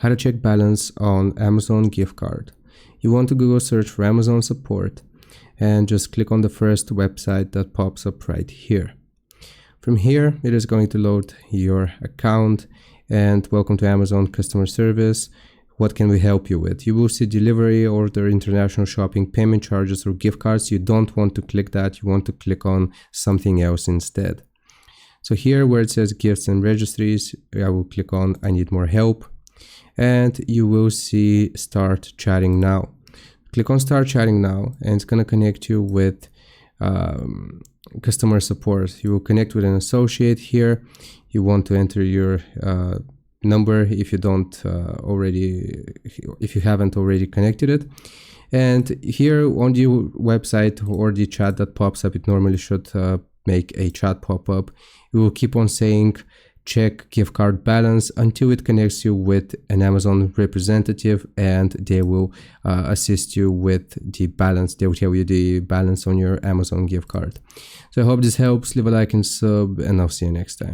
how to check balance on Amazon gift card. You want to Google search for Amazon support and just click on the first website that pops up right here. From here, it is going to load your account and welcome to Amazon customer service. What can we help you with? You will see delivery, order, international shopping, payment charges, or gift cards. You don't want to click that. You want to click on something else instead. So here where it says gifts and registries, I will click on I need more help. And you will see start chatting now. Click on start chatting now and it's going to connect you with customer support. You will connect with an associate here. You want to enter your number if you haven't already connected it. And here on the website or the chat that pops up, it normally should make a chat pop up. You will keep on saying check gift card balance until it connects you with an Amazon representative and they will assist you with the balance. They will tell you the balance on your Amazon gift card. So I hope this helps. Leave a like and sub and I'll see you next time.